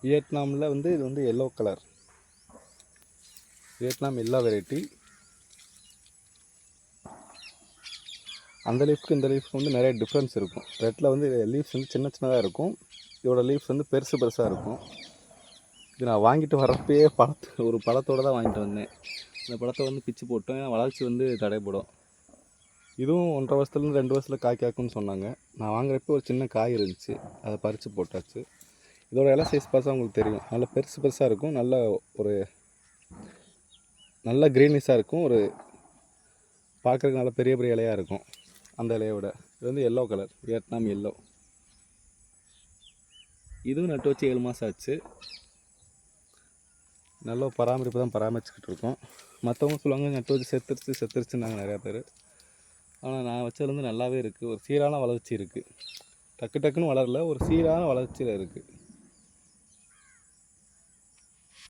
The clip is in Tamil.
வியட்நாமில் வந்து இது வந்து yellow colour, Vietnam yellow variety. அந்த லீஃப்க்கு இந்த லீஃப்க்கு வந்து நிறைய டிஃப்ரென்ஸ் இருக்கும். ரெட்டில் வந்து லீவ்ஸ் வந்து சின்ன சின்னதாக இருக்கும், இதோட லீவ்ஸ் வந்து பெருசு பெருசாக இருக்கும். இது நான் வாங்கிட்டு வரப்பயே ஒரு பழத்தோடு தான் வாங்கிட்டு வந்தேன். இந்த பழத்தை வந்து பிச்சு போட்டேன், வளர்ச்சி வந்து தடைப்படும். இதுவும் 1.5 வருஷத்துலேருந்து 2 வருஷத்தில் காய் காய்க்கும்னு சொன்னாங்க. நான் வாங்குறப்போ ஒரு சின்ன காய் இருந்துச்சு, அதை பறித்து போட்டாச்சு. இதோட இலை சைஸ் பார்த்தா உங்களுக்கு தெரியும், நல்ல பெருசு பெருசாக இருக்கும், நல்ல க்ரீனிஷாக இருக்கும், ஒரு பார்க்குறதுக்கு நல்ல பெரிய பெரிய இலையாக இருக்கும். அந்த இலையை விட இது வந்து எல்லோ கலர், வியட்நாம் எல்லோ. இதுவும் நட்டு வச்சு 7 மாதம் ஆச்சு. நல்ல பராமரிப்பு தான் பராமரிச்சுக்கிட்டு இருக்கோம். மற்றவங்க சொல்லுவாங்க நட்டு வச்சு செத்துருச்சுன்னாங்க நிறையா பேர். ஆனால் நான் வச்சதுலேருந்து நல்லாவே இருக்குது, ஒரு சீரான வளர்ச்சி இருக்குது. டக்கு டக்குன்னு வளரல, ஒரு சீரான வளர்ச்சியில் இருக்குது.